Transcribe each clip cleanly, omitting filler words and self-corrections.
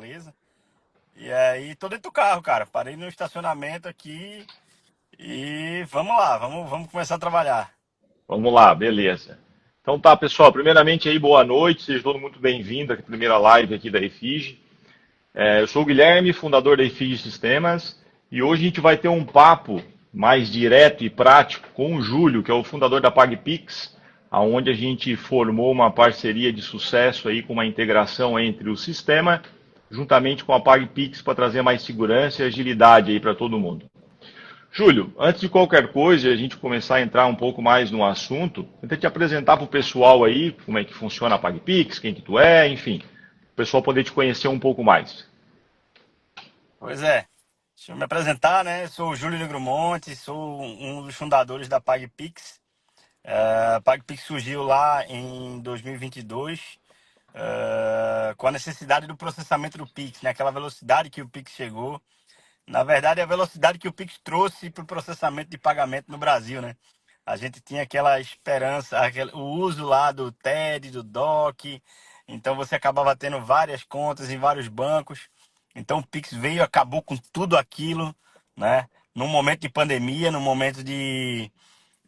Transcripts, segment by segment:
Beleza? E aí, tô dentro do carro, cara. Parei no estacionamento aqui e vamos lá, vamos começar a trabalhar. Vamos lá, beleza. Então tá, pessoal, primeiramente aí, boa noite, seja todo muito bem-vindo à primeira live aqui da Efige. Eu sou o Guilherme, fundador da Efige Sistemas, e hoje a gente vai ter um papo mais direto e prático com o Júlio, que é o fundador da PagPix, aonde a gente formou uma parceria de sucesso aí com uma integração entre o sistema juntamente com a PagPix para trazer mais segurança e agilidade aí para todo mundo. Júlio, antes de qualquer coisa, a gente começar a entrar um pouco mais no assunto, tenta te apresentar para o pessoal aí, como é que funciona a PagPix, quem que tu é, enfim, o pessoal poder te conhecer um pouco mais. Pois é, deixa eu me apresentar, né? Sou o Júlio Negromonte, sou um dos fundadores da PagPix. A PagPix surgiu lá em 2022, com a necessidade do processamento do Pix, né? Aquela velocidade que o Pix chegou. Na verdade, é a velocidade que o Pix trouxe para o processamento de pagamento no Brasil, né? A gente tinha aquela esperança, o uso lá do TED, do DOC, então você acabava tendo várias contas em vários bancos. Então o Pix veio e acabou com tudo aquilo, né? Num momento de pandemia, num momento de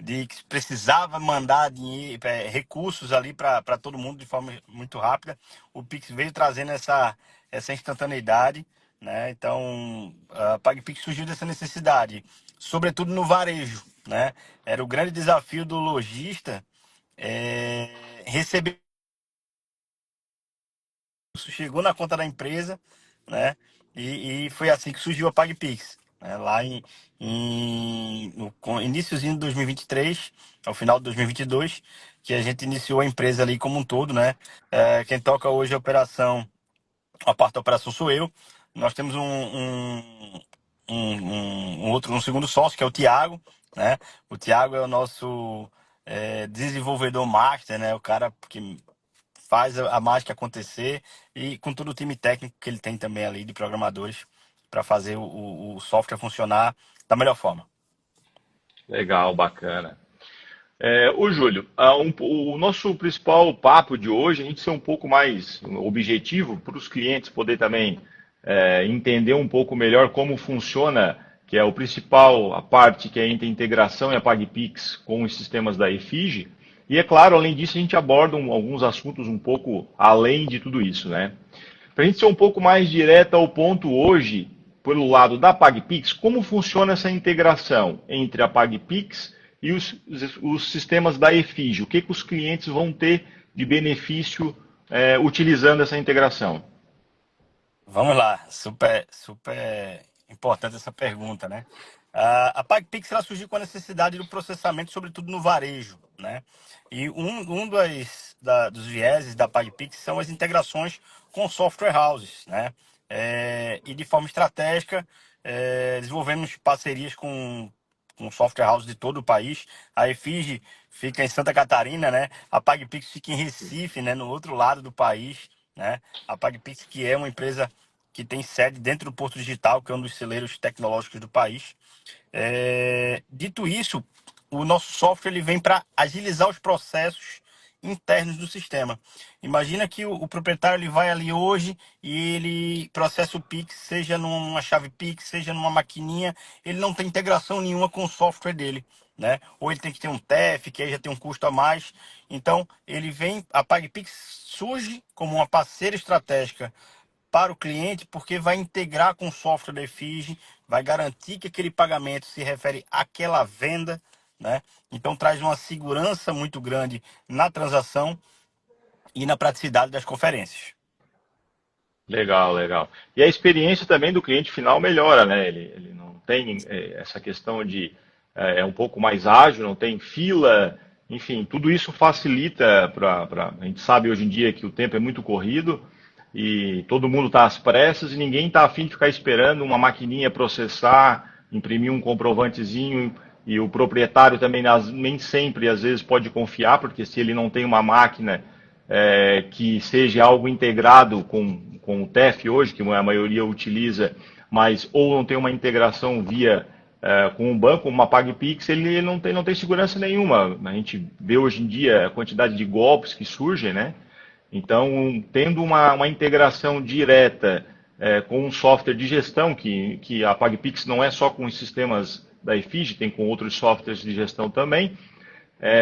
que precisava mandar dinheiro, recursos ali para todo mundo de forma muito rápida. O Pix veio trazendo essa instantaneidade, né? Então, a PagPix surgiu dessa necessidade, sobretudo no varejo, né? Era o grande desafio do lojista receber isso, chegou na conta da empresa, né? E foi assim que surgiu a PagPix, né? Lá no iníciozinho de 2023, ao final de 2022, que a gente iniciou a empresa ali como um todo, né? Quem toca hoje a operação, a parte da operação sou eu. Nós temos um segundo sócio, que é o Tiago, né? O Tiago é o nosso desenvolvedor master, né? O cara que faz a mágica acontecer e com todo o time técnico que ele tem também ali de programadores para fazer o software funcionar da melhor forma. Legal, bacana. Ô Júlio, o nosso principal papo de hoje, a gente ser um pouco mais objetivo para os clientes poder também entender um pouco melhor como funciona, que é o principal, a parte que é entre a integração e a PagPix com os sistemas da Efige. E é claro, além disso, a gente aborda alguns assuntos um pouco além de tudo isso, né? Para a gente ser um pouco mais direto ao ponto hoje, pelo lado da PagPix, como funciona essa integração entre a PagPix e os sistemas da Efige? O que, que os clientes vão ter de benefício utilizando essa integração? Vamos lá, super importante essa pergunta, né? A PagPix ela surgiu com a necessidade do processamento, sobretudo no varejo, né? E dos vieses da PagPix são as integrações com software houses, né? E de forma estratégica, desenvolvemos parcerias com software houses de todo o país. A Efige fica em Santa Catarina, né? A PagPix fica em Recife, né? No outro lado do país, né? A PagPix, que é uma empresa que tem sede dentro do Porto Digital, que é um dos celeiros tecnológicos do país. Dito isso, o nosso software ele vem para agilizar os processos internos do sistema. Imagina que o proprietário ele vai ali hoje e ele processa o Pix, seja numa chave Pix, seja numa maquininha, ele não tem integração nenhuma com o software dele, né? Ou ele tem que ter um TEF, que aí já tem um custo a mais. Então, a PagPix surge como uma parceira estratégica para o cliente, porque vai integrar com o software da Efige, vai garantir que aquele pagamento se refere àquela venda, né? Então traz uma segurança muito grande na transação e na praticidade das conferências. Legal, legal. E a experiência também do cliente final melhora, né? Ele não tem essa questão de é um pouco mais ágil, não tem fila, enfim, tudo isso facilita a gente sabe hoje em dia que o tempo é muito corrido e todo mundo está às pressas e ninguém está afim de ficar esperando uma maquininha processar, imprimir um comprovantezinho e o proprietário também nem sempre às vezes pode confiar, porque se ele não tem uma máquina que seja algo integrado com o TEF hoje, que a maioria utiliza, mas ou não tem uma integração via com um banco, uma PagPix, ele não tem segurança nenhuma. A gente vê hoje em dia a quantidade de golpes que surgem, né? Então, tendo uma integração direta com um software de gestão, que a PagPix não é só com os sistemas da Efige, tem com outros softwares de gestão também,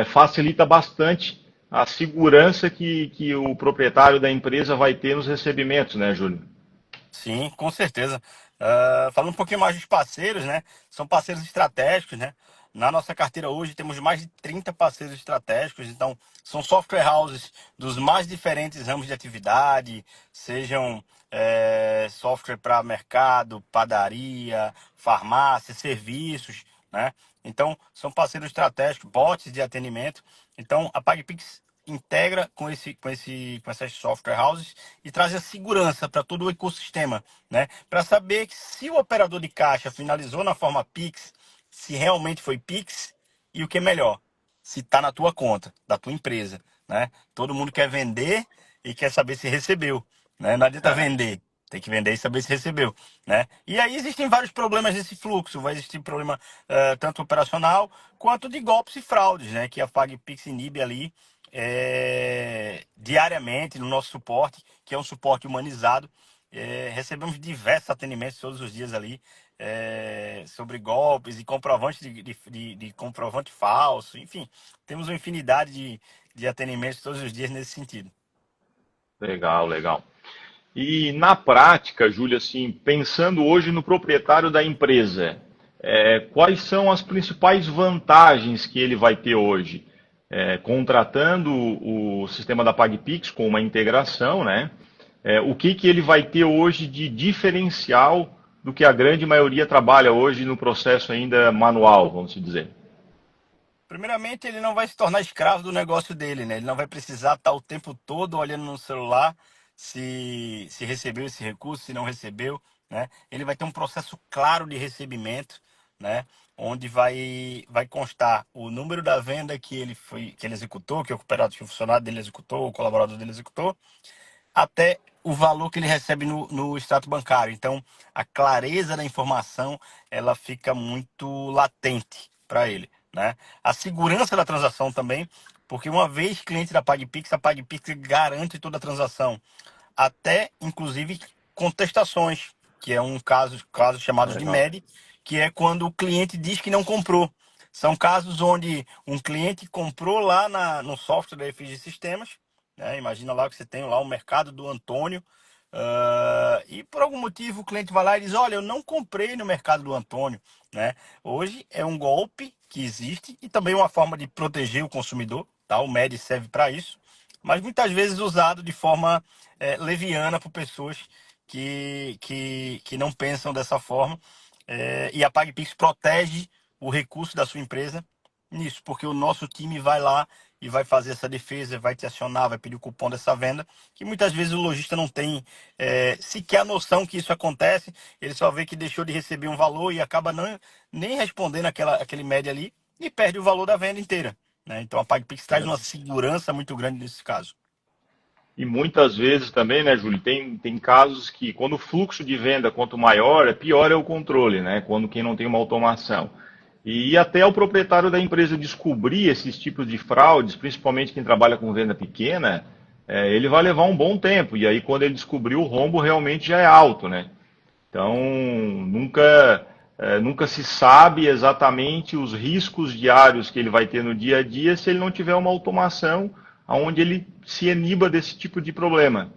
facilita bastante a segurança que o proprietário da empresa vai ter nos recebimentos, né, Júlio? Sim, com certeza. Falando um pouquinho mais dos parceiros, né? São parceiros estratégicos, né? Na nossa carteira hoje temos mais de 30 parceiros estratégicos, então são software houses dos mais diferentes ramos de atividade, sejam software para mercado, padaria, farmácia, serviços, né? Então são parceiros estratégicos, bots de atendimento. Então a PagPix integra com essas software houses e traz a segurança para todo o ecossistema, né? Para saber que se o operador de caixa finalizou na forma Pix, se realmente foi Pix e o que é melhor, se está na tua conta, da tua empresa, né? Todo mundo quer vender e quer saber se recebeu, né? Não adianta vender, tem que vender e saber se recebeu, né? E aí existem vários problemas nesse fluxo, vai existir problema tanto operacional quanto de golpes e fraudes, né? Que a PagPix inibe ali diariamente no nosso suporte, que é um suporte humanizado. Recebemos diversos atendimentos todos os dias ali sobre golpes e comprovantes de comprovante falso, enfim, temos uma infinidade de atendimentos todos os dias nesse sentido. Legal, legal. E na prática, Júlio, assim, pensando hoje no proprietário da empresa, quais são as principais vantagens que ele vai ter hoje? Contratando o sistema da PagPix com uma integração, né? O que ele vai ter hoje de diferencial do que a grande maioria trabalha hoje no processo ainda manual, vamos dizer? Primeiramente, ele não vai se tornar escravo do negócio dele, né? Ele não vai precisar estar o tempo todo olhando no celular se recebeu esse recurso, se não recebeu, né? Ele vai ter um processo claro de recebimento, né? Onde vai constar o número da venda que ele executou, que o cooperado, que o funcionário dele executou, o colaborador dele executou, até o valor que ele recebe no extrato bancário. Então, a clareza da informação ela fica muito latente para ele, né? A segurança da transação também, porque uma vez cliente da PagPix, a PagPix garante toda a transação, até inclusive contestações, que é um casos chamados de Legal. MED, que é quando o cliente diz que não comprou. São casos onde um cliente comprou lá no software da EFG Sistemas, né? Imagina lá que você tem lá o mercado do Antônio, e por algum motivo o cliente vai lá e diz, olha, eu não comprei no mercado do Antônio, né? Hoje é um golpe que existe e também uma forma de proteger o consumidor, tá? O MED serve para isso, mas muitas vezes usado de forma leviana por pessoas que não pensam dessa forma. E a PagPix protege o recurso da sua empresa nisso, porque o nosso time vai lá e vai fazer essa defesa, vai te acionar, vai pedir o cupom dessa venda, que muitas vezes o lojista não tem sequer a noção que isso acontece, ele só vê que deixou de receber um valor e acaba nem respondendo aquele média ali e perde o valor da venda inteira, né? Então a PagPix traz uma segurança muito grande nesse caso. E muitas vezes também, né, Júlio, tem casos que quando o fluxo de venda quanto maior, pior é o controle, né? Quando quem não tem uma automação. E até o proprietário da empresa descobrir esses tipos de fraudes, principalmente quem trabalha com venda pequena, ele vai levar um bom tempo. E aí quando ele descobrir o rombo realmente já é alto, né? Então nunca se sabe exatamente os riscos diários que ele vai ter no dia a dia se ele não tiver uma automação onde ele se iniba desse tipo de problema.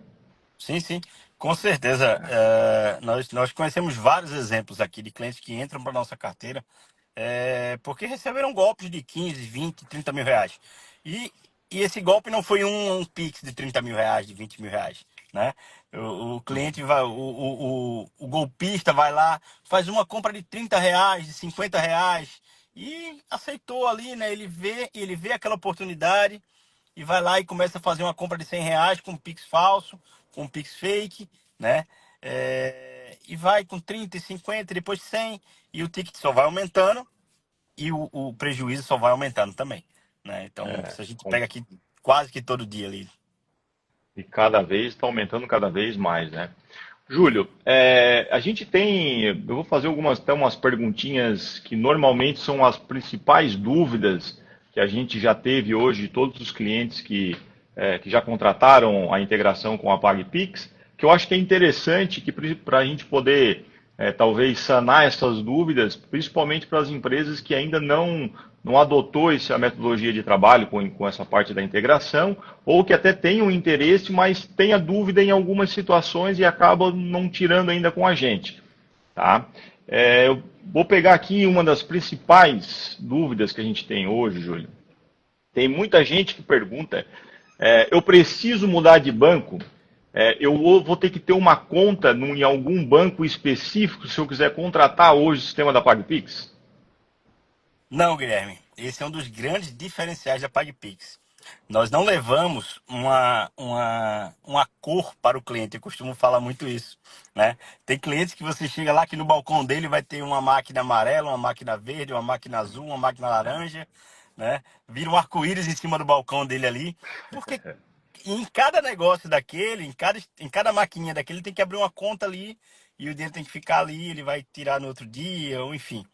Sim, sim, com certeza. Nós conhecemos vários exemplos aqui de clientes que entram para nossa carteira porque receberam golpes de 15, 20, 30 mil reais. E, e esse golpe não foi um Pix de 30 mil reais, de 20 mil reais, né? O cliente vai, o golpista vai lá, faz uma compra de 30 reais, de 50 reais e aceitou ali, né? Ele vê aquela oportunidade e vai lá e começa a fazer uma compra de 100 reais com um Pix falso, com um Pix fake, né? E vai com 30 e 50, depois 100, e o ticket só vai aumentando e o prejuízo só vai aumentando também, né? Então, É, se a gente com- pega aqui quase que todo dia ali. e cada vez está aumentando cada vez mais, né? Júlio, a gente tem, eu vou fazer até umas perguntinhas que normalmente são as principais dúvidas que a gente já teve hoje de todos os clientes que já contrataram a integração com a PagPix, que eu acho que é interessante que para a gente poder talvez sanar essas dúvidas, principalmente para as empresas que ainda não adotou essa metodologia de trabalho com essa parte da integração, ou que até tem um interesse, mas tem a dúvida em algumas situações e acaba não tirando ainda com a gente. Tá? Eu vou pegar aqui uma das principais dúvidas que a gente tem hoje, Júlio. Tem muita gente que pergunta: eu preciso mudar de banco? Eu vou ter que ter uma conta em algum banco específico se eu quiser contratar hoje o sistema da PagPix? Não, Guilherme, esse é um dos grandes diferenciais da PagPix. Nós não levamos uma cor para o cliente, eu costumo falar muito isso, né? Tem clientes que você chega lá que no balcão dele vai ter uma máquina amarela, uma máquina verde, uma máquina azul, uma máquina laranja, né? Vira um arco-íris em cima do balcão dele ali, porque em cada negócio daquele, em cada maquininha daquele, ele tem que abrir uma conta ali e o dinheiro tem que ficar ali, ele vai tirar no outro dia, ou enfim.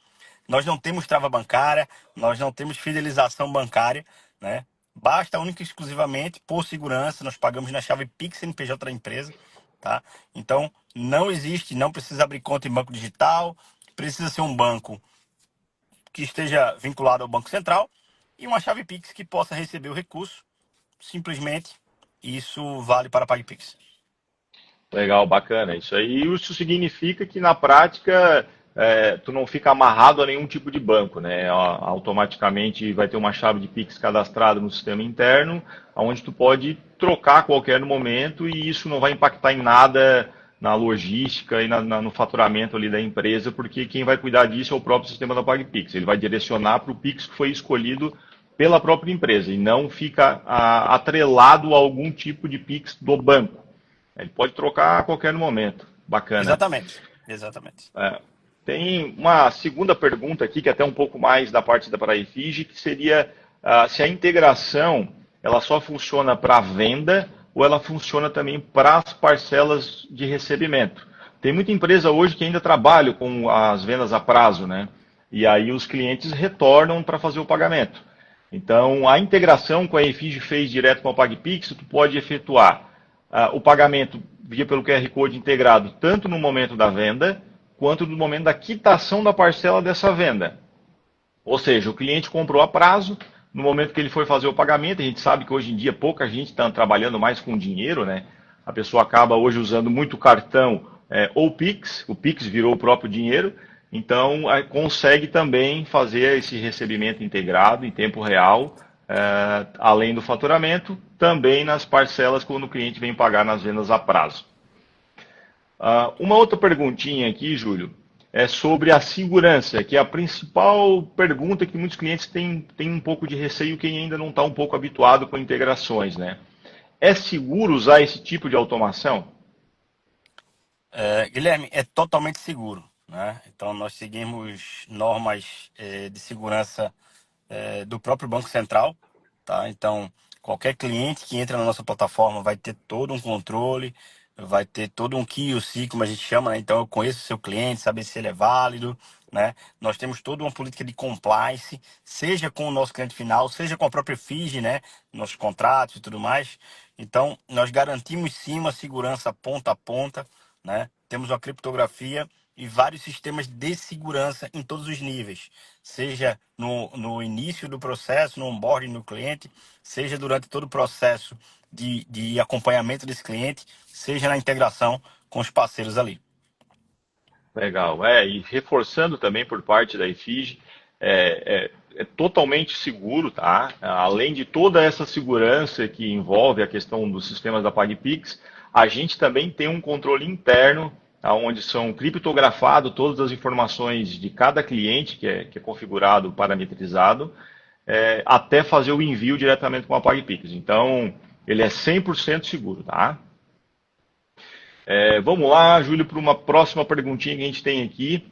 Nós não temos trava bancária, nós não temos fidelização bancária, né? Basta única e exclusivamente por segurança, nós pagamos na chave Pix CNPJ da empresa, tá? Então, não existe, não precisa abrir conta em banco digital, precisa ser um banco que esteja vinculado ao Banco Central e uma chave Pix que possa receber o recurso, simplesmente. Isso vale para a PagPix. Legal, bacana. Isso significa que na prática tu não fica amarrado a nenhum tipo de banco, né? Automaticamente vai ter uma chave de Pix cadastrada no sistema interno, onde tu pode trocar a qualquer momento e isso não vai impactar em nada na logística e no faturamento ali da empresa, porque quem vai cuidar disso é o próprio sistema da PagPix. Ele vai direcionar para o Pix que foi escolhido pela própria empresa e não fica atrelado a algum tipo de Pix do banco. Ele pode trocar a qualquer momento. Bacana. Exatamente, exatamente. Tem uma segunda pergunta aqui, que é até um pouco mais da parte da Paraifige, que seria se a integração ela só funciona para a venda ou ela funciona também para as parcelas de recebimento. Tem muita empresa hoje que ainda trabalha com as vendas a prazo, né? E aí os clientes retornam para fazer o pagamento. Então, a integração com a Efige fez direto com a PagPix, tu pode efetuar o pagamento via pelo QR Code integrado, tanto no momento da venda, quanto no momento da quitação da parcela dessa venda. Ou seja, o cliente comprou a prazo, no momento que ele foi fazer o pagamento, a gente sabe que hoje em dia pouca gente está trabalhando mais com dinheiro, né? A pessoa acaba hoje usando muito cartão ou Pix, o Pix virou o próprio dinheiro, então consegue também fazer esse recebimento integrado em tempo real, além do faturamento, também nas parcelas quando o cliente vem pagar nas vendas a prazo. Uma outra perguntinha aqui, Júlio, é sobre a segurança, que é a principal pergunta que muitos clientes têm um pouco de receio, quem ainda não está um pouco habituado com integrações, né? É seguro usar esse tipo de automação? Guilherme, é totalmente seguro, né? Então, nós seguimos normas de segurança do próprio Banco Central, tá? Então, qualquer cliente que entra na nossa plataforma vai ter todo um controle, vai ter todo um QC, como a gente chama, né? Então, eu conheço o seu cliente, saber se ele é válido, né? Nós temos toda uma política de compliance, seja com o nosso cliente final, seja com a própria FIG, né? Nossos contratos e tudo mais. Então, nós garantimos sim uma segurança ponta a ponta, né? Temos uma criptografia e vários sistemas de segurança em todos os níveis, seja no início do processo, no onboarding do cliente, seja durante todo o processo de acompanhamento desse cliente, seja na integração com os parceiros ali. Legal. E reforçando também por parte da Efige, é totalmente seguro, tá? Além de toda essa segurança que envolve a questão dos sistemas da PagPix, a gente também tem um controle interno, onde são criptografadas todas as informações de cada cliente que é configurado, parametrizado, até fazer o envio diretamente com a PagPix. Então, ele é 100% seguro, tá? Vamos lá, Júlio, para uma próxima perguntinha que a gente tem aqui,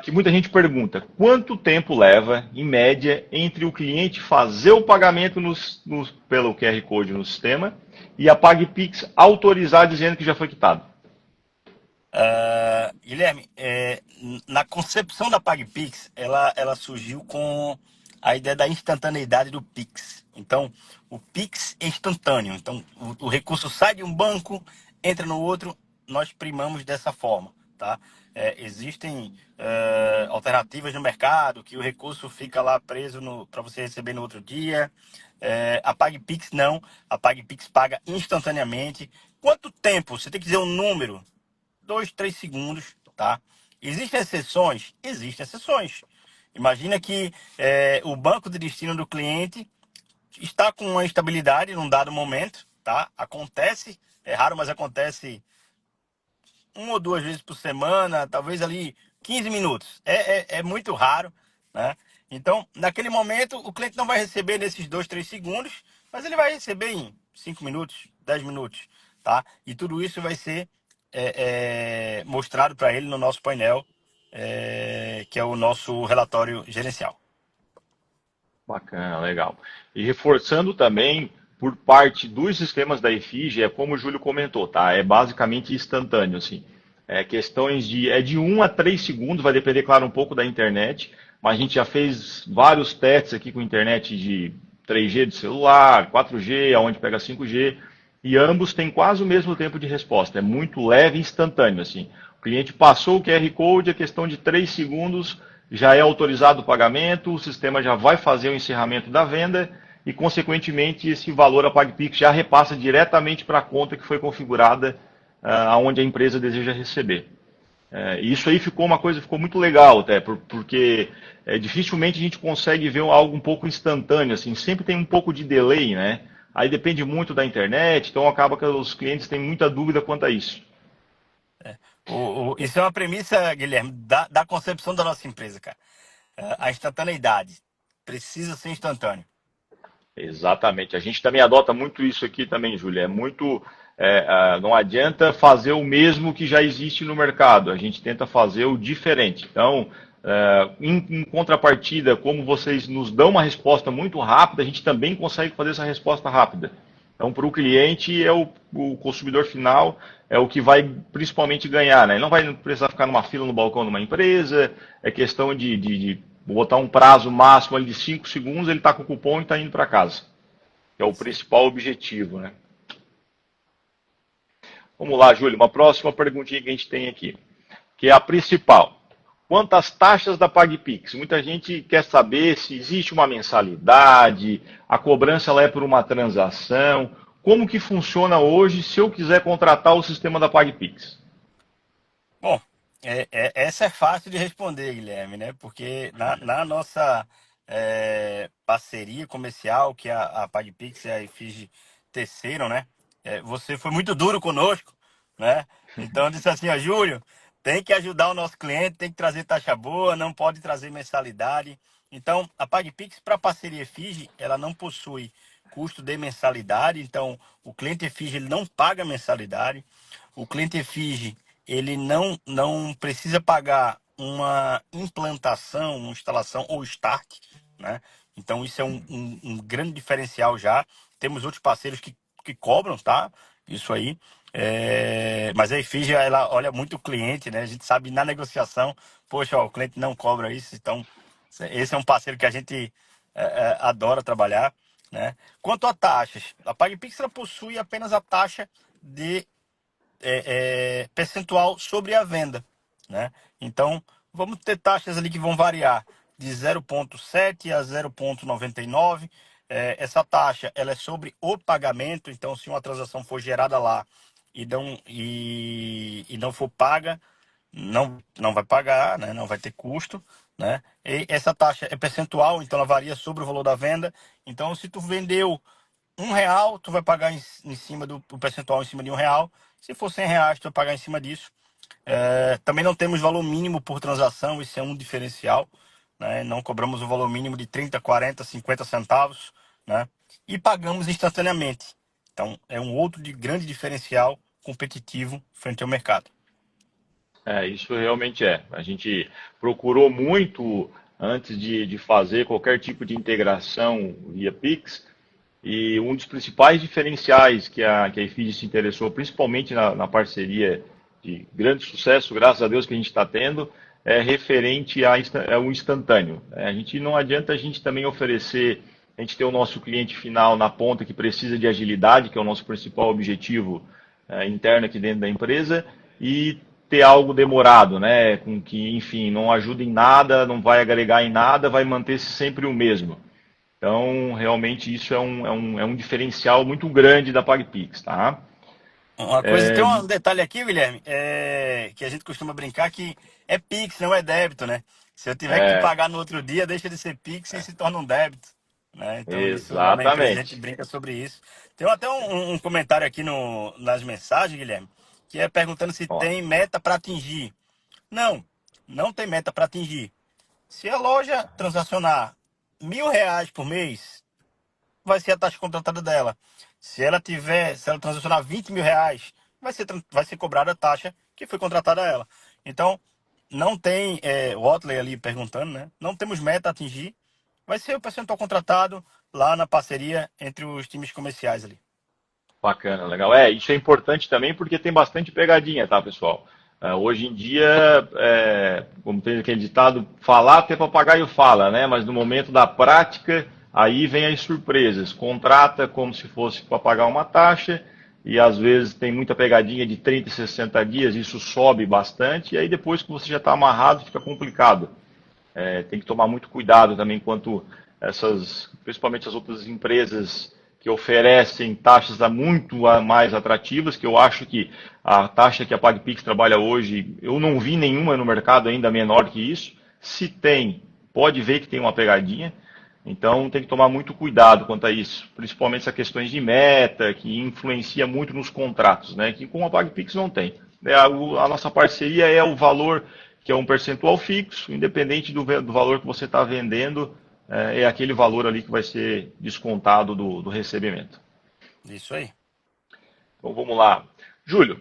que muita gente pergunta: quanto tempo leva, em média, entre o cliente fazer o pagamento pelo QR Code no sistema e a PagPix autorizar dizendo que já foi quitado? Guilherme, na concepção da PagPix, ela surgiu com a ideia da instantaneidade do Pix. Então, o Pix é instantâneo. Então, o recurso sai de um banco, entra no outro, nós primamos dessa forma, tá? Existem alternativas no mercado que o recurso fica lá preso para você receber no outro dia. A PagPix não, a PagPix paga instantaneamente. Quanto tempo? Você tem que dizer um número, 2, 3 segundos, tá? Existem exceções? Existem exceções. Imagina que o banco de destino do cliente está com uma instabilidade num dado momento, tá? Acontece, é raro, mas acontece 1 ou 2 vezes por semana, talvez ali 15 minutos. É muito raro, né? Então, naquele momento, o cliente não vai receber nesses 2, 3 segundos, mas ele vai receber em 5 minutos, 10 minutos, tá? E tudo isso vai ser mostrado para ele no nosso painel, que é o nosso relatório gerencial. Bacana, legal. E reforçando também, por parte dos sistemas da Efige, é como o Júlio comentou, tá? É basicamente instantâneo, assim. Questões de 1 a 3 segundos, vai depender, claro, um pouco da internet, mas a gente já fez vários testes aqui com internet de 3G de celular, 4G, aonde pega 5G, e ambos têm quase o mesmo tempo de resposta. É muito leve e instantâneo, assim. O cliente passou o QR Code, a questão de 3 segundos já é autorizado o pagamento, o sistema já vai fazer o encerramento da venda e, consequentemente, esse valor a PagPix já repassa diretamente para a conta que foi configurada aonde a empresa deseja receber. Isso aí ficou uma coisa, ficou muito legal até, porque dificilmente a gente consegue ver algo um pouco instantâneo, assim, sempre tem um pouco de delay, né? Aí depende muito da internet, então acaba que os clientes têm muita dúvida quanto a isso. Isso é uma premissa, Guilherme, da concepção da nossa empresa, cara. A instantaneidade precisa ser instantâneo. Exatamente. A gente também adota muito isso aqui também, Júlia. Não adianta fazer o mesmo que já existe no mercado. A gente tenta fazer o diferente. Então, em contrapartida, como vocês nos dão uma resposta muito rápida, a gente também consegue fazer essa resposta rápida. Então, para o cliente, o consumidor final é o que vai principalmente ganhar, né? Ele não vai precisar ficar numa fila no balcão de uma empresa, é questão de botar um prazo máximo ali de 5 segundos, ele está com o cupom e está indo para casa. Que é o principal objetivo, né? Vamos lá, Júlio, uma próxima perguntinha que a gente tem aqui, que é a principal. Quanto às taxas da PagPix, muita gente quer saber se existe uma mensalidade, a cobrança ela é por uma transação, como que funciona hoje se eu quiser contratar o sistema da PagPix? Bom, essa é fácil de responder, Guilherme, né? Porque na nossa parceria comercial, que a PagPix e a Efige teceram, né? Você foi muito duro conosco, né? Então disse assim, ó, Júlio, tem que ajudar o nosso cliente, tem que trazer taxa boa, não pode trazer mensalidade. Então, a PagPix para a parceria Efige, ela não possui custo de mensalidade, então o cliente Efige ele não paga mensalidade. O cliente Efige ele não precisa pagar uma implantação, uma instalação ou start, né? Então isso é um grande diferencial já. Temos outros parceiros que cobram, tá? Isso aí. Mas a Efígia, ela olha muito o cliente, né? A gente sabe na negociação, poxa, ó, o cliente não cobra isso, então esse é um parceiro que a gente adora trabalhar, né? Quanto a taxas, a PagPix ela possui apenas a taxa de percentual sobre a venda, né? Então, vamos ter taxas ali que vão variar de 0,7 a 0,99. Essa taxa ela é sobre o pagamento, então se uma transação for gerada lá e não for paga, não vai pagar, né? Não vai ter custo, né? E essa taxa é percentual, então ela varia sobre o valor da venda. Então, se tu vendeu R$ 1, tu vai pagar em cima do percentual em cima de R$ 1. Se for R$ 100, tu vai pagar em cima disso. Também não temos valor mínimo por transação, isso é um diferencial, né? Não cobramos o valor mínimo de 30, 40, 50 centavos, né? E pagamos instantaneamente. Então, é um outro de grande diferencial competitivo frente ao mercado. Isso realmente é. A gente procurou muito antes de fazer qualquer tipo de integração via Pix, e um dos principais diferenciais que a Efige se interessou, principalmente na parceria de grande sucesso, graças a Deus, que a gente está tendo, é referente ao instantâneo. A gente não adianta a gente também oferecer, a gente ter o nosso cliente final na ponta que precisa de agilidade, que é o nosso principal objetivo interna aqui dentro da empresa e ter algo demorado, né? Com que, enfim, não ajuda em nada, não vai agregar em nada, vai manter-se sempre o mesmo. Então, realmente, isso é um diferencial muito grande da PagPix, tá? Uma coisa, tem um detalhe aqui, Guilherme, que a gente costuma brincar que é Pix, não é débito, né? Se eu tiver que É, pagar no outro dia, deixa de ser Pix e se torna um débito, né? Então, isso lá na empresa a gente exatamente. brinca sobre isso. Tem até um comentário aqui nas mensagens, Guilherme, que é perguntando se Ó, tem meta para atingir. Não, não tem meta para atingir. Se a loja transacionar R$ 1.000 por mês, vai ser a taxa contratada dela. Se ela transacionar R$ 20.000, vai ser cobrada a taxa que foi contratada a ela. Então, não tem, o Otley ali perguntando, né? Não temos meta a atingir. Vai ser o percentual contratado lá na parceria entre os times comerciais ali. bacana, legal. Isso é importante também porque tem bastante pegadinha, tá, pessoal? Hoje em dia, como tem aquele ditado, falar até papagaio fala, né? Mas no momento da prática, aí vem as surpresas. Contrata como se fosse para pagar uma taxa e às vezes tem muita pegadinha de 30 e 60 dias, isso sobe bastante e aí depois que você já está amarrado fica complicado. Tem que tomar muito cuidado também quanto principalmente as outras empresas que oferecem taxas muito mais atrativas, que eu acho que a taxa que a PagPix trabalha hoje, eu não vi nenhuma no mercado ainda menor que isso. Se tem, pode ver que tem uma pegadinha. Então tem que tomar muito cuidado quanto a isso, principalmente essas questões de meta, que influencia muito nos contratos, né? Que com a PagPix não tem. A nossa parceria é o valor que é um percentual fixo, independente do valor que você está vendendo, é aquele valor ali que vai ser descontado do recebimento. Isso aí. Então vamos lá. Júlio,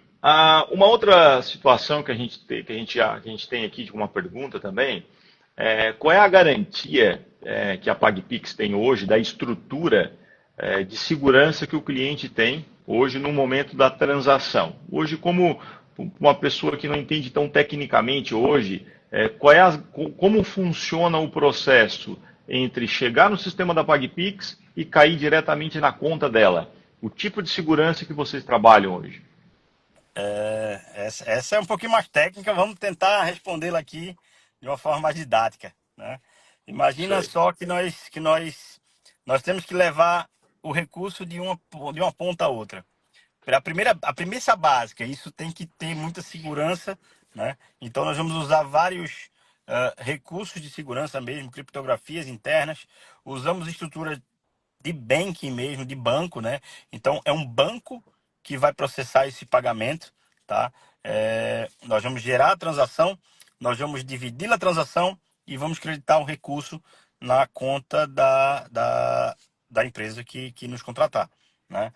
uma outra situação que a gente tem aqui de uma pergunta também, qual é a garantia que a PagPix tem hoje da estrutura de segurança que o cliente tem hoje no momento da transação? Hoje, como uma pessoa que não entende tão tecnicamente hoje, como funciona o processo entre chegar no sistema da PagPix e cair diretamente na conta dela? O tipo de segurança que vocês trabalham hoje? Essa é um pouquinho mais técnica, vamos tentar respondê-la aqui de uma forma mais didática, né? Isso Imagina aí. só nós temos que levar o recurso de uma ponta a outra. A premissa básica, isso tem que ter muita segurança, né? Então nós vamos usar vários recursos de segurança mesmo, criptografias internas, usamos estruturas de banking mesmo, de banco, né? Então é um banco que vai processar esse pagamento, tá? Nós vamos gerar a transação, nós vamos dividir a transação e vamos creditar o recurso na conta da empresa que nos contratar, né?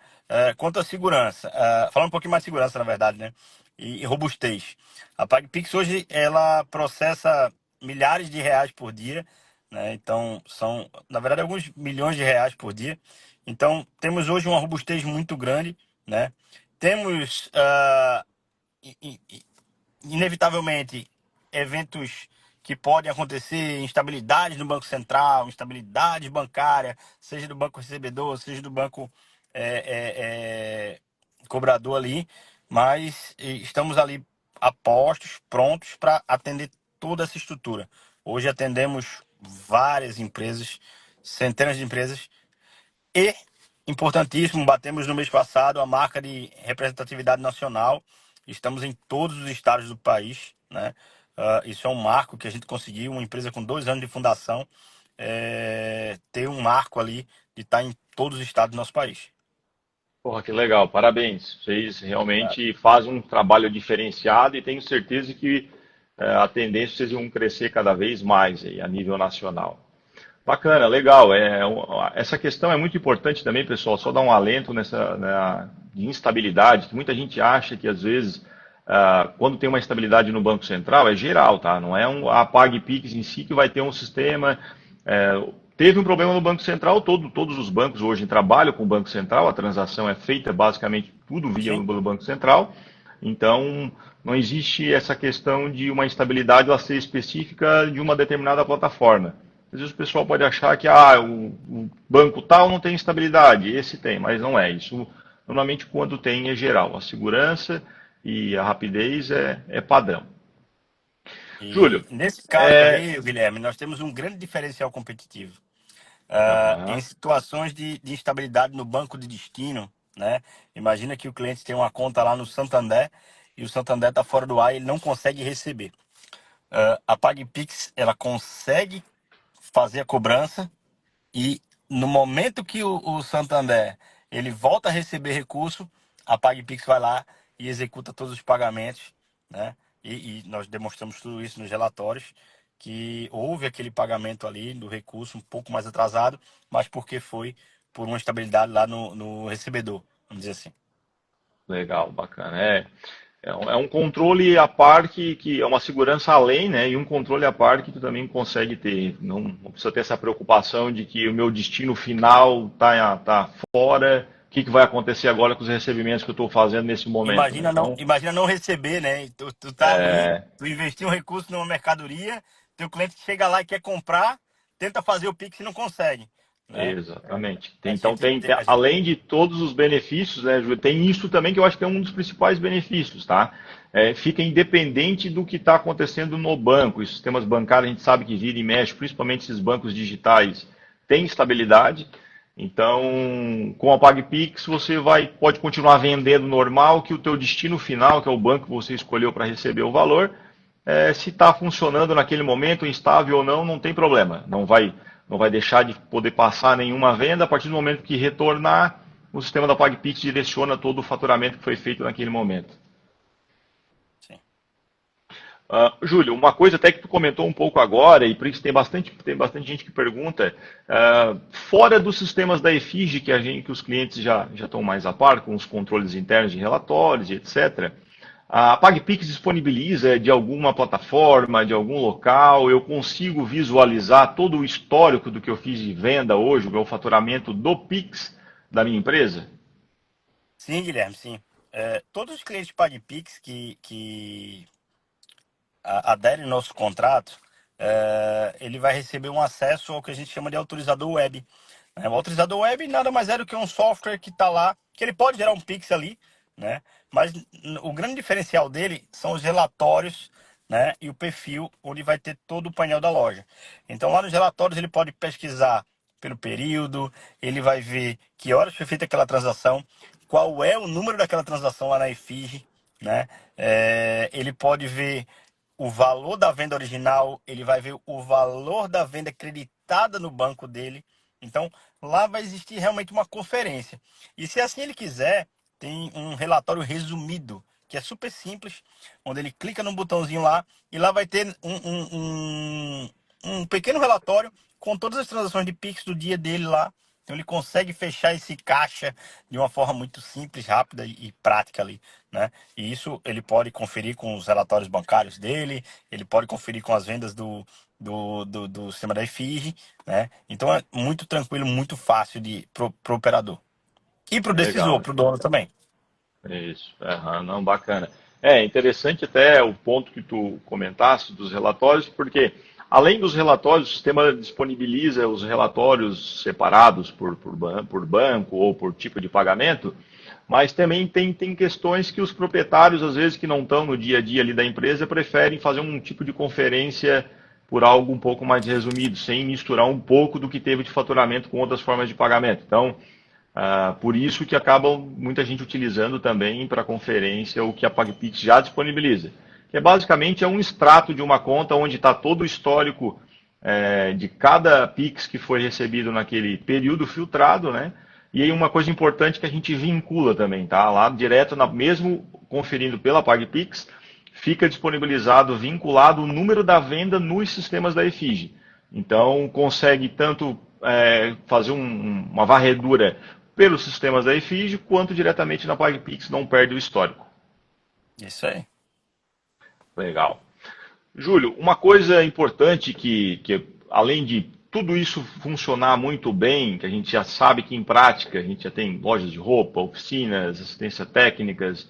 Quanto à segurança, falando um pouquinho mais de segurança, na verdade, né? E robustez. A PagPix hoje ela processa milhares de reais por dia, né? Então, são, na verdade, alguns milhões de reais por dia. Então, temos hoje uma robustez muito grande, né? Temos, i- i- inevitavelmente, eventos que podem acontecer, instabilidades no Banco Central, instabilidade bancária, seja do banco recebedor, seja do banco cobrador ali, mas estamos ali apostos, prontos para atender toda essa estrutura. Hoje atendemos várias empresas, centenas de empresas, e, importantíssimo, batemos no mês passado a marca de representatividade nacional. Estamos em todos os estados do país, né? Isso é um marco que a gente conseguiu, uma empresa com 2 anos de fundação, ter um marco ali de estar em todos os estados do nosso país. Porra, que legal, parabéns. Vocês realmente fazem um trabalho diferenciado e tenho certeza que a tendência é vocês vão crescer cada vez mais aí, a nível nacional. Bacana, legal. Essa questão é muito importante também, pessoal. Só dar um alento de instabilidade, que muita gente acha que às vezes, quando tem uma instabilidade no Banco Central, é geral, tá? Não é a PagPix em si que vai ter um sistema. Teve um problema no Banco Central, todos os bancos hoje trabalham com o Banco Central, a transação é feita basicamente tudo via Sim. o Banco Central. Então, não existe essa questão de uma instabilidade ela ser específica de uma determinada plataforma. Às vezes o pessoal pode achar que o banco tal não tem estabilidade, esse tem, mas não é. Isso Normalmente, quando tem, é geral. A segurança e a rapidez é padrão. Júlio, E nesse caso é... aí, Guilherme, nós temos um grande diferencial competitivo. Em Aham, situações de instabilidade no banco de destino, né? Imagina que o cliente tem uma conta lá no Santander e o Santander está fora do ar e ele não consegue receber. A PagPix, ela consegue fazer a cobrança e no momento que o Santander ele volta a receber recurso, a PagPix vai lá e executa todos os pagamentos, né? E nós demonstramos tudo isso nos relatórios, que houve aquele pagamento ali do recurso um pouco mais atrasado, mas porque foi por uma estabilidade lá no recebedor, vamos dizer assim. legal, bacana. É um controle à par que é uma segurança além, né? E um controle à par que tu também consegue ter. Não precisa ter essa preocupação de que o meu destino final tá fora. O que vai acontecer agora com os recebimentos que eu estou fazendo nesse momento, né? Então, Imagina não receber, né? Tu tá ali, é, tu investiu um recurso numa mercadoria, teu cliente chega lá e quer comprar, tenta fazer o Pix e não consegue, né? exatamente. A Então, gente, a gente, além de todos os benefícios, né, Júlio, tem isso também que eu acho que é um dos principais benefícios, tá? Fica independente do que está acontecendo no banco. Os sistemas bancários, a gente sabe que vira e mexe, principalmente esses bancos digitais, tem estabilidade. Então, com a PagPix, você pode continuar vendendo normal, que o teu destino final, que é o banco que você escolheu para receber o valor, se está funcionando naquele momento, instável ou não, não tem problema. Não vai deixar de poder passar nenhuma venda. A partir do momento que retornar, o sistema da PagPix direciona todo o faturamento que foi feito naquele momento. sim. Júlio, uma coisa até que tu comentou um pouco agora, e por isso tem bastante gente que pergunta, fora dos sistemas da EFIG, que os clientes já estão mais a par, com os controles internos de relatórios e etc., a PagPix disponibiliza de alguma plataforma, de algum local, eu consigo visualizar todo o histórico do que eu fiz de venda hoje, o meu faturamento do Pix da minha empresa? Sim, Guilherme, sim. Todos os clientes PagPix que aderem ao nosso contrato, ele vai receber um acesso ao que a gente chama de autorizador web. O autorizador web nada mais é do que um software que está lá, que ele pode gerar um Pix ali, né? Mas o grande diferencial dele são os relatórios, né? E o perfil, onde vai ter todo o painel da loja. Então lá nos relatórios ele pode pesquisar pelo período, ele vai ver que horas foi feita aquela transação, qual é o número daquela transação lá na EFIG, né? Ele pode ver o valor da venda original, ele vai ver o valor da venda creditada no banco dele. Então, lá vai existir realmente uma conferência. E se assim ele quiser, tem um relatório resumido, que é super simples, onde ele clica no botãozinho lá e lá vai ter um pequeno relatório com todas as transações de Pix do dia dele lá. Então ele consegue fechar esse caixa de uma forma muito simples, rápida e prática ali, né? E isso ele pode conferir com os relatórios bancários dele, ele pode conferir com as vendas do sistema da EFIG, né? Então é muito tranquilo, muito fácil pro operador. E pro decisor, Legal. pro dono também. Isso, aham, não, bacana. É interessante até o ponto que tu comentaste dos relatórios, porque além dos relatórios, o sistema disponibiliza os relatórios separados por banco ou por tipo de pagamento, mas também tem questões que os proprietários, às vezes, que não estão no dia a dia ali da empresa, preferem fazer um tipo de conferência por algo um pouco mais resumido, sem misturar um pouco do que teve de faturamento com outras formas de pagamento. Então, por isso que acabam muita gente utilizando também para conferência o que a PagPix já disponibiliza, que basicamente é um extrato de uma conta onde está todo o histórico de cada Pix que foi recebido naquele período filtrado, né? E aí uma coisa importante que a gente vincula também, tá? Lá direto, mesmo conferindo pela PagPix, fica disponibilizado, vinculado o número da venda nos sistemas da EFIG. Então consegue tanto fazer uma varredura pelos sistemas da EFIG, quanto diretamente na PagPix, não perde o histórico. Isso aí. Legal. Júlio, uma coisa importante que além de tudo isso funcionar muito bem, que a gente já sabe que em prática a gente já tem lojas de roupa, oficinas, assistência técnicas,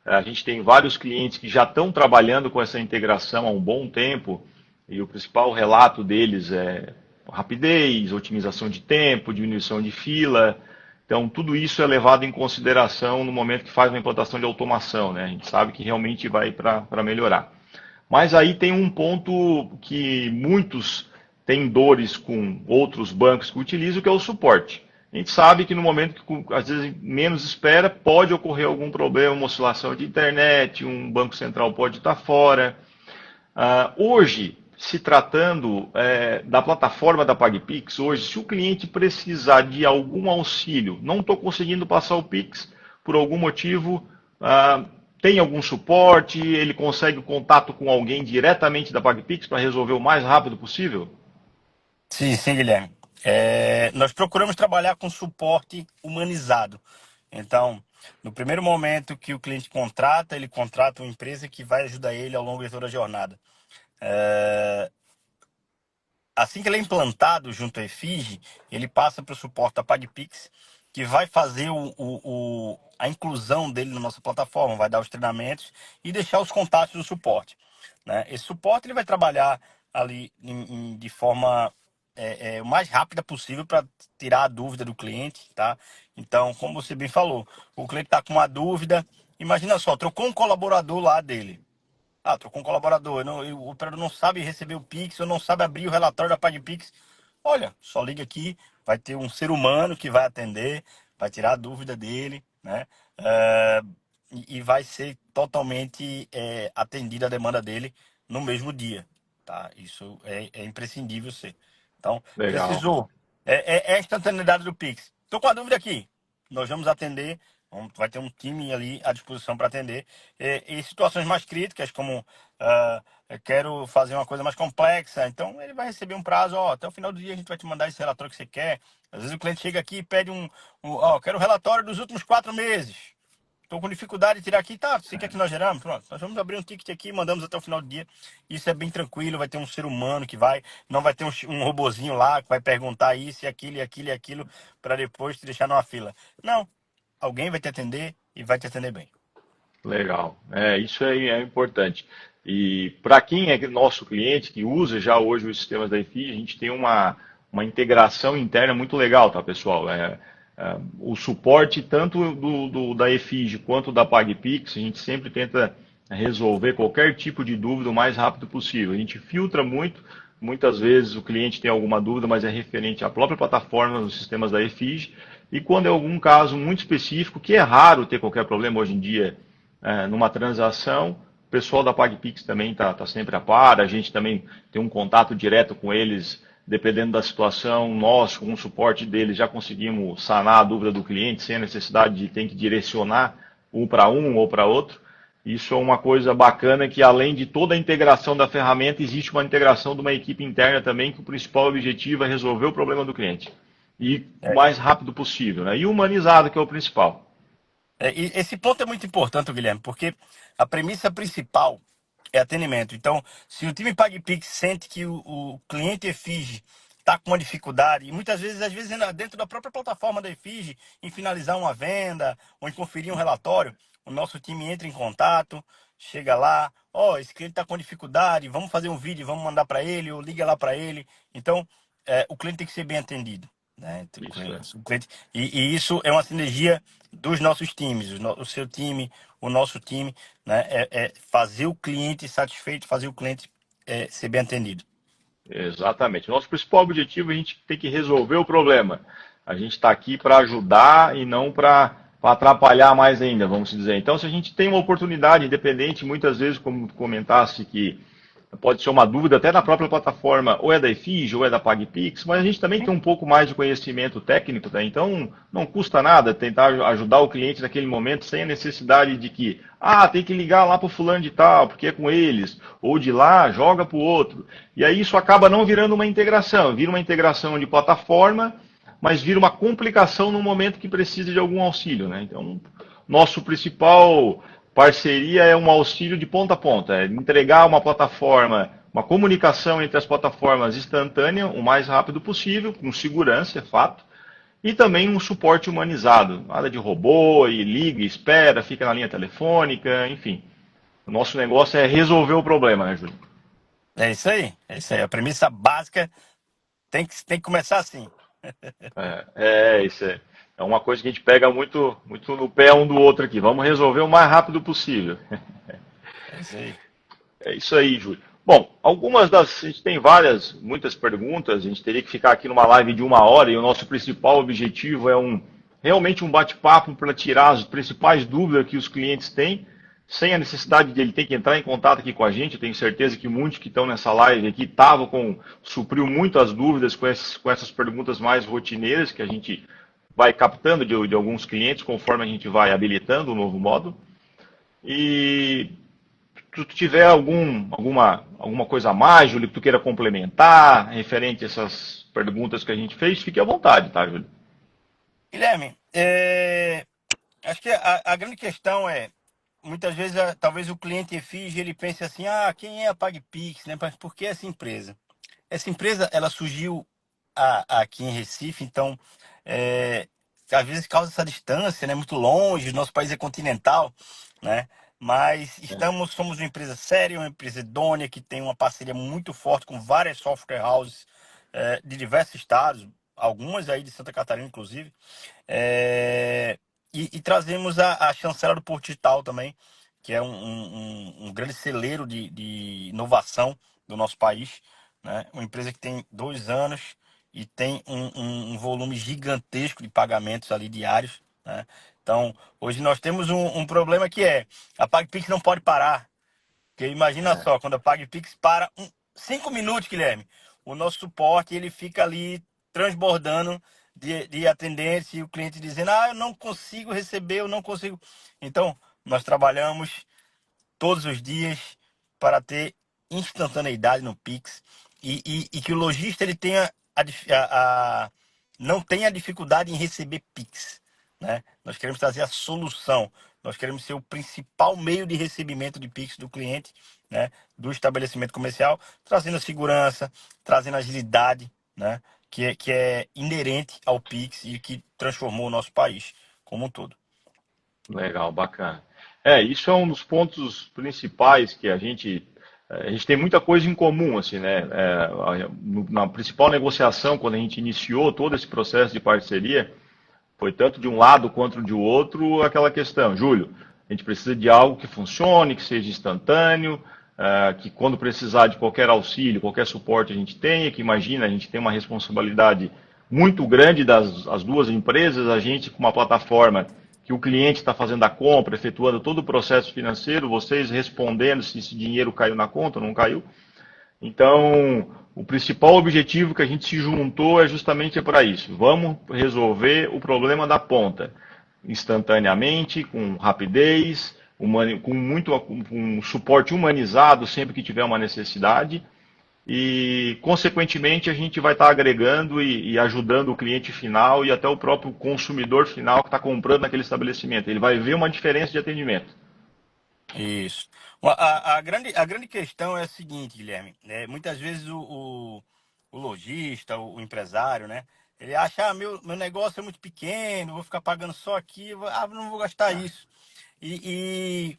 a gente tem vários clientes que já estão trabalhando com essa integração há um bom tempo, e o principal relato deles é rapidez, otimização de tempo, diminuição de fila. Então, tudo isso é levado em consideração no momento que faz uma implantação de automação, né? A gente sabe que realmente vai para melhorar. Mas aí tem um ponto que muitos têm dores com outros bancos que utilizam, que é o suporte. A gente sabe que no momento que às vezes menos espera, pode ocorrer algum problema, uma oscilação de internet, um banco central pode estar fora. Hoje, se tratando da plataforma da PagPix, hoje, se o cliente precisar de algum auxílio, não estou conseguindo passar o Pix por algum motivo, tem algum suporte, ele consegue o contato com alguém diretamente da PagPix para resolver o mais rápido possível? Sim, sim, Guilherme. Nós procuramos trabalhar com suporte humanizado. Então, no primeiro momento que o cliente contrata, ele contrata uma empresa que vai ajudar ele ao longo de toda a jornada. Assim que ele é implantado junto à EFIG, ele passa para o suporte da PagPix, que vai fazer a inclusão dele na nossa plataforma, vai dar os treinamentos e deixar os contatos do suporte, né? Esse suporte ele vai trabalhar ali de forma o mais rápida possível para tirar a dúvida do cliente, tá? Então, como você bem falou, o cliente está com uma dúvida, imagina só, trocou um colaborador lá dele. Trocou um colaborador, o operador não sabe receber o Pix, ou não sabe abrir o relatório da PagPix. Olha, só liga aqui, vai ter um ser humano que vai atender, vai tirar a dúvida dele, né? É, e vai ser totalmente atendida a demanda dele no mesmo dia, tá? Isso é imprescindível ser. Então, Legal, precisou. É a instantaneidade do Pix. Estou com a dúvida aqui. Nós vamos atender. Vai ter um time ali à disposição para atender. Em situações mais críticas, como eu quero fazer uma coisa mais complexa, então ele vai receber um prazo, até o final do dia a gente vai te mandar esse relatório que você quer. Às vezes o cliente chega aqui e pede quero o relatório dos últimos 4 meses. Estou com dificuldade de tirar aqui, tá? Você quer que nós geramos? Pronto, nós vamos abrir um ticket aqui, mandamos até o final do dia. Isso é bem tranquilo, vai ter um ser humano que vai, não vai ter um robozinho lá que vai perguntar isso e aquilo e aquilo e aquilo para depois te deixar numa fila. Não, alguém vai te atender e vai te atender bem. legal. Isso aí é importante. E para quem é nosso cliente, que usa já hoje os sistemas da EFI, a gente tem uma integração interna muito legal, tá, pessoal? O suporte tanto da EFIG quanto da PagPix, a gente sempre tenta resolver qualquer tipo de dúvida o mais rápido possível. A gente filtra muito, muitas vezes o cliente tem alguma dúvida, mas é referente à própria plataforma dos sistemas da EFIG. E quando é algum caso muito específico, que é raro ter qualquer problema hoje em dia numa transação, o pessoal da PagPix também está sempre a par, a gente também tem um contato direto com eles, dependendo da situação, nós, com o suporte deles, já conseguimos sanar a dúvida do cliente sem a necessidade de ter que direcionar um para um ou para outro. Isso é uma coisa bacana que, além de toda a integração da ferramenta, existe uma integração de uma equipe interna também, que o principal objetivo é resolver o problema do cliente. E o É, mais rápido possível, né? E humanizado, que é o principal. e esse ponto é muito importante, Guilherme, porque a premissa principal é atendimento. Então, se o time PagPix sente que o cliente EFIG está com uma dificuldade, e muitas vezes, às vezes, dentro da própria plataforma da EFIG, em finalizar uma venda ou em conferir um relatório, o nosso time entra em contato, chega lá, esse cliente está com dificuldade, vamos fazer um vídeo, vamos mandar para ele, ou liga lá para ele. Então, o cliente tem que ser bem atendido, né? Isso é. O cliente, e isso é uma sinergia dos nossos times, o seu time, o nosso time, né? É fazer o cliente satisfeito, fazer o cliente ser bem atendido. Exatamente. Nosso principal objetivo é a gente ter que resolver o problema. A gente está aqui para ajudar e não para atrapalhar mais ainda, vamos dizer. Então, se a gente tem uma oportunidade, independente, muitas vezes, como tu comentasse, que pode ser uma dúvida até na própria plataforma, ou é da Efige, ou é da PagPix, mas a gente também tem um pouco mais de conhecimento técnico, tá? Então não custa nada tentar ajudar o cliente naquele momento sem a necessidade de que, tem que ligar lá para o fulano de tal, porque é com eles, ou de lá, joga para o outro. E aí isso acaba não virando uma integração, vira uma integração de plataforma, mas vira uma complicação no momento que precisa de algum auxílio, né? Então, nosso principal parceria é um auxílio de ponta a ponta, é entregar uma plataforma, uma comunicação entre as plataformas instantânea, o mais rápido possível, com segurança, é fato, e também um suporte humanizado, nada de robô, e liga, espera, fica na linha telefônica, enfim. O nosso negócio é resolver o problema, né, Júlio? É isso aí, é isso aí. A premissa básica tem que começar assim. É isso aí. É uma coisa que a gente pega muito, muito no pé um do outro aqui. Vamos resolver o mais rápido possível. É isso aí. É isso aí, Júlio. Bom, algumas das. A gente tem várias, muitas perguntas, a gente teria que ficar aqui numa live de 1 hora e o nosso principal objetivo é realmente um bate-papo para tirar as principais dúvidas que os clientes têm, sem a necessidade de ele ter que entrar em contato aqui com a gente. Eu tenho certeza que muitos que estão nessa live aqui supriu muito as dúvidas com essas perguntas mais rotineiras que a gente vai captando de alguns clientes conforme a gente vai habilitando o novo módulo. E tu tiver alguma coisa a mais, Júlio, que tu queira complementar, referente a essas perguntas que a gente fez, fique à vontade, tá, Júlio? Guilherme, acho que a grande questão é, muitas vezes, talvez o cliente finge, ele pense assim, quem é a PagPix, né? Mas por que essa empresa? Essa empresa, ela surgiu aqui em Recife, então, é, às vezes causa essa distância, né? Muito longe, nosso país é continental, né? Mas somos uma empresa séria, uma empresa idônea, que tem uma parceria muito forte com várias software houses, de diversos estados, algumas aí de Santa Catarina, inclusive. É, e trazemos a chancela do Porto Digital também, que é um grande celeiro de inovação do nosso país, né? Uma empresa que tem 2 anos e tem um volume gigantesco de pagamentos ali diários, né? Então, hoje nós temos um problema que é a PagPix não pode parar. Porque imagina É, só, quando a PagPix para 5 minutos, Guilherme, o nosso suporte ele fica ali transbordando de atendentes e o cliente dizendo, eu não consigo receber, eu não consigo. Então, nós trabalhamos todos os dias para ter instantaneidade no Pix e que o lojista ele tenha não tenha dificuldade em receber Pix, né? Nós queremos trazer a solução. Nós queremos ser o principal meio de recebimento de Pix do cliente, né? Do estabelecimento comercial, trazendo segurança, trazendo agilidade, né? Que é inerente ao Pix e que transformou o nosso país como um todo. legal, bacana. Isso é um dos pontos principais que a gente tem muita coisa em comum, assim, né? Na principal negociação, quando a gente iniciou todo esse processo de parceria, foi tanto de um lado quanto de outro aquela questão, Júlio, a gente precisa de algo que funcione, que seja instantâneo, que quando precisar de qualquer auxílio, qualquer suporte a gente tenha, que imagina, a gente tem uma responsabilidade muito grande das as duas empresas, a gente com uma plataforma que o cliente está fazendo a compra, efetuando todo o processo financeiro, vocês respondendo se esse dinheiro caiu na conta ou não caiu. Então, o principal objetivo que a gente se juntou é justamente para isso. Vamos resolver o problema da ponta instantaneamente, com rapidez, com um suporte humanizado sempre que tiver uma necessidade. E, consequentemente, a gente vai estar agregando e ajudando o cliente final e até o próprio consumidor final que está comprando naquele estabelecimento. Ele vai ver uma diferença de atendimento. Isso. A grande questão é a seguinte, Guilherme. Muitas vezes o lojista, o empresário, né? Ele acha, meu negócio é muito pequeno, vou ficar pagando só aqui, não vou gastar isso. E,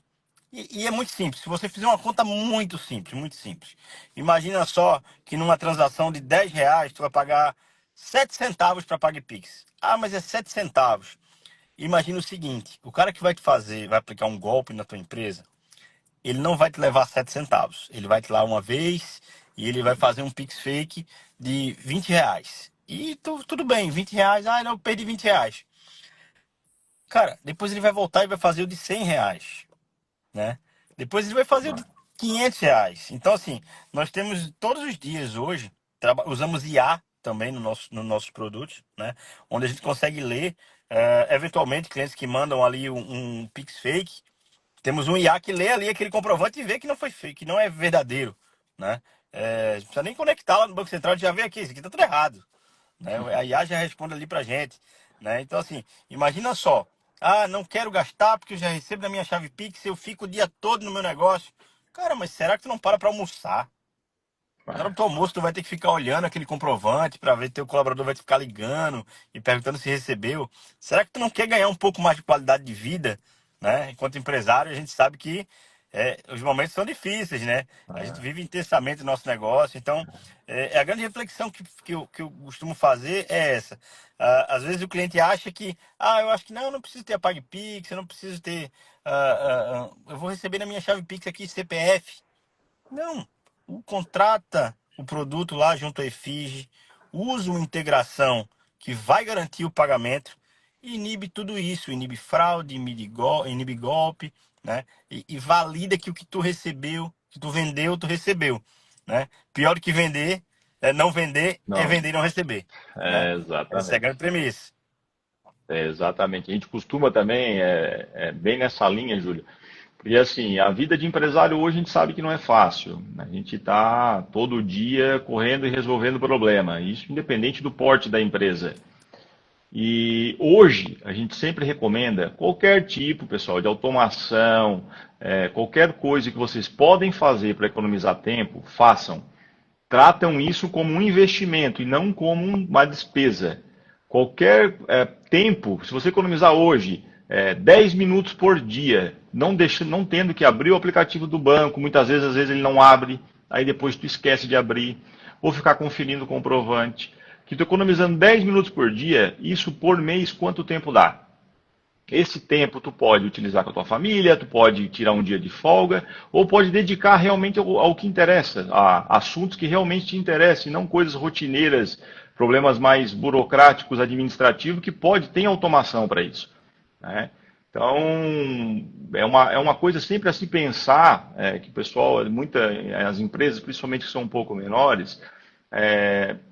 e é muito simples. Se você fizer uma conta muito simples, muito simples. Imagina só que numa transação de R$ 10, tu vai pagar 7 centavos para PagPix. Mas é 7 centavos. Imagina o seguinte, o cara que vai aplicar um golpe na tua empresa, ele não vai te levar 7 centavos. Ele vai te lá uma vez e ele vai fazer um Pix fake de R$ 20. E tudo bem, R$ 20. Não, eu perdi R$ 20. Cara, depois ele vai voltar e vai fazer o de R$ 100, né? Depois ele vai fazer o de R$ 500. Então, assim, nós temos todos os dias hoje, usamos IA também nos nossos produtos, né? Onde a gente consegue ler, eventualmente, clientes que mandam ali um Pix fake. Temos um IA que lê ali aquele comprovante e vê que não foi fake, que não é verdadeiro, né? Não precisa nem conectar lá no Banco Central, já vê aqui, isso aqui tá tudo errado, né? A IA já responde ali pra gente, né? Então, assim, imagina só. Não quero gastar porque eu já recebo da minha chave Pix, eu fico o dia todo no meu negócio. Cara, mas será que tu não para almoçar? Na hora do teu almoço, tu vai ter que ficar olhando aquele comprovante para ver teu colaborador vai te ficar ligando e perguntando se recebeu. Será que tu não quer ganhar um pouco mais de qualidade de vida, né? Enquanto empresário, a gente sabe que os momentos são difíceis, né? A gente É, vive intensamente o nosso negócio, então a grande reflexão que eu costumo fazer é essa. Às vezes o cliente acha que, eu acho que não, eu não preciso ter a PagPix, eu não preciso ter, eu vou receber na minha chave Pix aqui CPF. Não, contrata o produto lá junto à Efige, usa uma integração que vai garantir o pagamento e inibe tudo isso, inibe fraude, inibe golpe, né? E valida que o que tu recebeu, que tu vendeu, tu recebeu, né? Pior do que vender, não vender, é não, vender e não receber, né? Essa é a exatamente. grande premissa. Exatamente. A gente costuma também, bem nessa linha, Júlio. Porque assim, a vida de empresário hoje a gente sabe que não é fácil. A gente está todo dia correndo e resolvendo problema. Isso independente do porte da empresa. E hoje a gente sempre recomenda qualquer tipo, pessoal, de automação, qualquer coisa que vocês podem fazer para economizar tempo, façam. Tratam isso como um investimento e não como uma despesa. Qualquer tempo, se você economizar hoje 10 minutos por dia, não tendo que abrir o aplicativo do banco, muitas vezes, às vezes ele não abre, aí depois tu esquece de abrir, ou ficar conferindo o comprovante. Que tu economizando 10 minutos por dia, isso por mês, quanto tempo dá? Esse tempo tu pode utilizar com a tua família, tu pode tirar um dia de folga, ou pode dedicar realmente ao que interessa, a assuntos que realmente te interessam, e não coisas rotineiras, problemas mais burocráticos, administrativos, que tem automação para isso. Né? Então, é uma coisa sempre a se pensar, que o pessoal, as empresas, principalmente que são um pouco menores,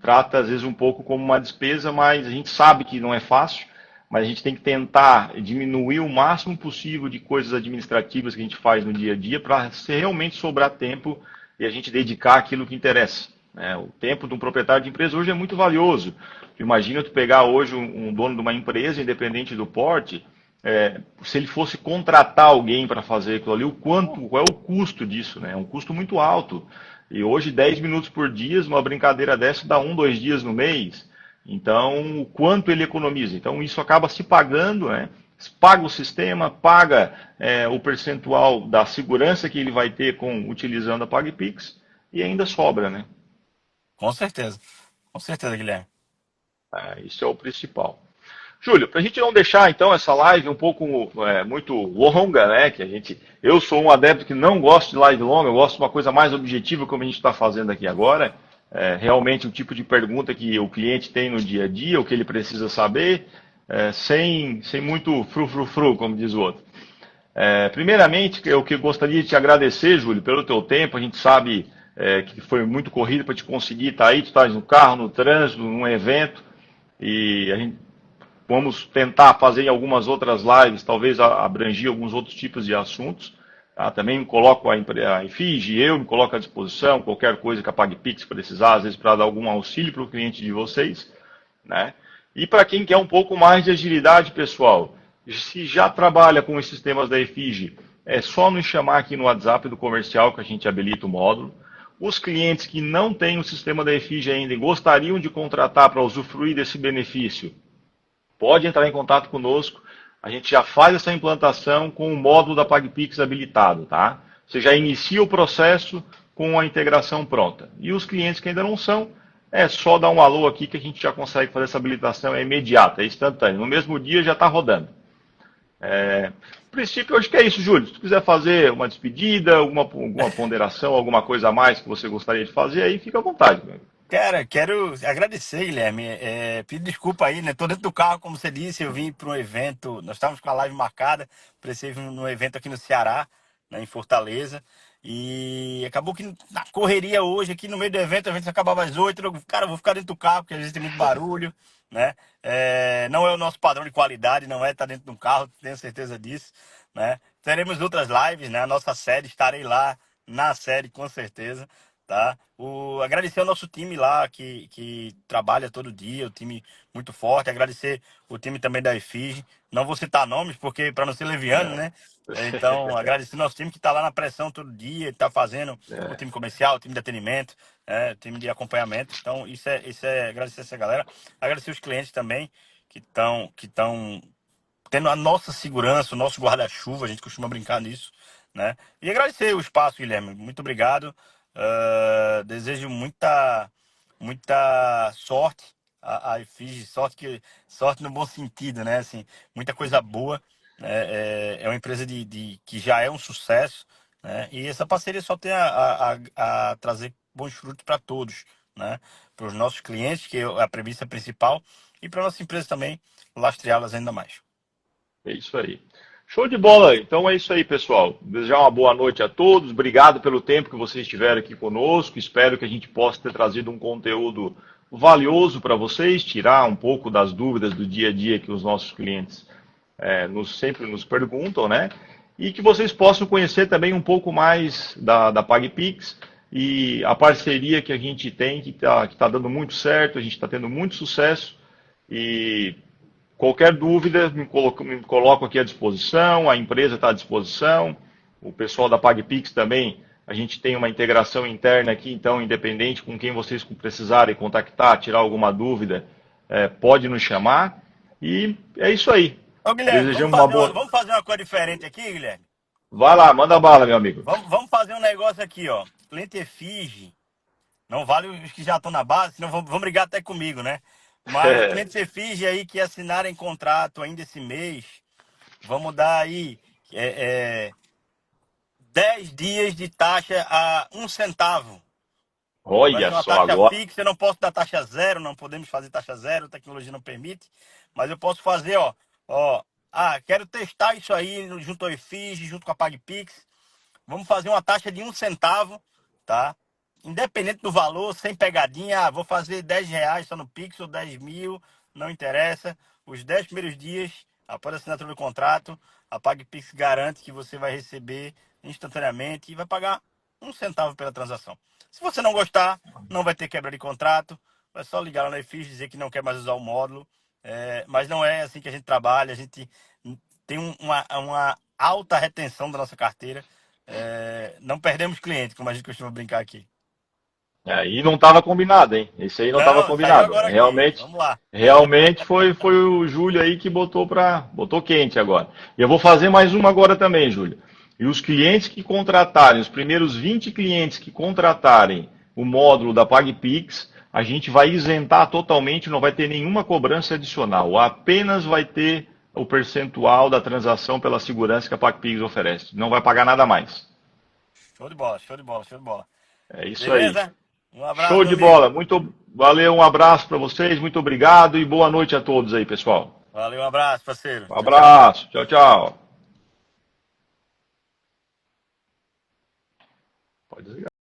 trata às vezes um pouco como uma despesa, mas a gente sabe que não é fácil, mas a gente tem que tentar diminuir o máximo possível de coisas administrativas que a gente faz no dia a dia para realmente sobrar tempo e a gente dedicar aquilo que interessa. Né? O tempo de um proprietário de empresa hoje é muito valioso. Imagina tu pegar hoje um dono de uma empresa, independente do porte, se ele fosse contratar alguém para fazer aquilo ali, qual é o custo disso? Né? É um custo muito alto. E hoje, 10 minutos por dia, uma brincadeira dessa dá 1, 2 dias no mês. Então, o quanto ele economiza? Então, isso acaba se pagando, né? Paga o sistema, paga o percentual da segurança que ele vai ter utilizando a PagPix e ainda sobra, né? Com certeza, Guilherme. Isso é o principal. Júlio, para a gente não deixar então essa live um pouco muito longa, né? Eu sou um adepto que não gosto de live longa, eu gosto de uma coisa mais objetiva, como a gente está fazendo aqui agora. Realmente o tipo de pergunta que o cliente tem no dia a dia, o que ele precisa saber, sem muito fru, como diz o outro. Primeiramente, eu que gostaria de te agradecer, Júlio, pelo teu tempo. A gente sabe que foi muito corrido para te conseguir estar aí, tu estás no carro, no trânsito, num evento, e a gente vamos tentar fazer em algumas outras lives, talvez abrangir alguns outros tipos de assuntos. Tá? Também coloco a Efige, eu me coloco à disposição, qualquer coisa que a PagPix precisar, às vezes para dar algum auxílio para o cliente de vocês. Né? E para quem quer um pouco mais de agilidade, pessoal, se já trabalha com os sistemas da Efige, é só nos chamar aqui no WhatsApp do comercial que a gente habilita o módulo. Os clientes que não têm o sistema da Efige ainda e gostariam de contratar para usufruir desse benefício, pode entrar em contato conosco. A gente já faz essa implantação com o módulo da PagPix habilitado, tá? Você já inicia o processo com a integração pronta. E os clientes que ainda não são, é só dar um alô aqui que a gente já consegue fazer essa habilitação, é imediata, é instantâneo. No mesmo dia já está rodando. No princípio, eu acho que é isso, Júlio. Se tu quiser fazer uma despedida, alguma ponderação, alguma coisa a mais que você gostaria de fazer, aí fica à vontade. Cara, quero agradecer, Guilherme. Pedir desculpa aí, né? Tô dentro do carro, como você disse, eu vim para um evento. Nós estávamos com a live marcada, precisei vir num evento aqui no Ceará, né, em Fortaleza. E acabou que na correria hoje, aqui no meio do evento, o evento acabava às 8. Cara, eu vou ficar dentro do carro, porque às vezes tem muito barulho, né? Não é o nosso padrão de qualidade, não é estar dentro do carro, tenho certeza disso, né? Teremos outras lives, né? A nossa série, estarei lá na série, com certeza. Tá? Agradecer ao nosso time lá que trabalha todo dia, o time muito forte. Agradecer o time também da EFIG. Não vou citar nomes, porque para não ser leviano, É, né? Então, agradecer o nosso time que está lá na pressão todo dia, está fazendo o é, time comercial, o time de atendimento, o time de acompanhamento. Então, isso é agradecer essa galera. Agradecer os clientes também que estão tendo a nossa segurança, o nosso guarda-chuva, a gente costuma brincar nisso, né? E agradecer o espaço, Guilherme. Muito obrigado. Desejo muita sorte a IFIS, sorte no bom sentido, né? Assim, muita coisa boa. É uma empresa que já é um sucesso, né? E essa parceria só tem a trazer bons frutos para todos, né? Para os nossos clientes, que é a premissa principal, e para a nossa empresa também, lastreá-las ainda mais. É isso aí. Show de bola. Então é isso aí, pessoal. Desejar uma boa noite a todos. Obrigado pelo tempo que vocês estiveram aqui conosco. Espero que a gente possa ter trazido um conteúdo valioso para vocês, tirar um pouco das dúvidas do dia a dia que os nossos clientes sempre nos perguntam, né? E que vocês possam conhecer também um pouco mais da PagPix e a parceria que a gente tem, que tá dando muito certo, a gente está tendo muito sucesso. E qualquer dúvida, me coloco aqui à disposição, a empresa está à disposição, o pessoal da PagPix também, a gente tem uma integração interna aqui, então, independente com quem vocês precisarem contactar, tirar alguma dúvida, pode nos chamar. E é isso aí. Ô, Guilherme, Desejamos uma boa. vamos fazer uma coisa diferente aqui, Guilherme? Vai lá, manda bala, meu amigo. Vamos fazer um negócio aqui, ó. Cliente Efige, não vale os que já estão na base, senão vão brigar até comigo, né? Mas os clientes Efige aí que assinarem contrato ainda esse mês, vamos dar aí é, é, 10 dias de taxa a 1 centavo. Vai Olha ser uma só taxa agora. fixa, eu não posso dar taxa zero, não podemos fazer taxa zero, a tecnologia não permite. Mas eu posso fazer, quero testar isso aí junto ao Efige, junto com a PagPix. Vamos fazer uma taxa de 1 centavo, tá? Independente do valor, sem pegadinha. Vou fazer R$ 10 só no Pix ou 10 mil, não interessa. Os 10 primeiros dias, após a assinatura do contrato, a PagPix garante que você vai receber instantaneamente e vai pagar 1 centavo pela transação. Se você não gostar, não vai ter quebra de contrato. É só ligar lá no EFIS e dizer que não quer mais usar o módulo. Mas não é assim que a gente trabalha. A gente tem uma alta retenção da nossa carteira. Não perdemos cliente, como a gente costuma brincar aqui. E não estava combinado, hein? Esse aí não estava Não, saiu combinado. agora aqui. Vamos lá. Realmente foi o Júlio aí que botou quente agora. E eu vou fazer mais uma agora também, Júlio. E os clientes que contratarem, os primeiros 20 clientes que contratarem o módulo da PagPix, a gente vai isentar totalmente, não vai ter nenhuma cobrança adicional. Apenas vai ter o percentual da transação pela segurança que a PagPix oferece. Não vai pagar nada mais. Show de bola, show de bola, show de bola. É isso aí. Beleza? Um abraço, Show meu de amigo. bola. Muito valeu, um abraço para vocês, muito obrigado e boa noite a todos aí, pessoal. Valeu, um abraço, parceiro. Um Tchau, tchau. abraço. Tchau, tchau. Pode desligar.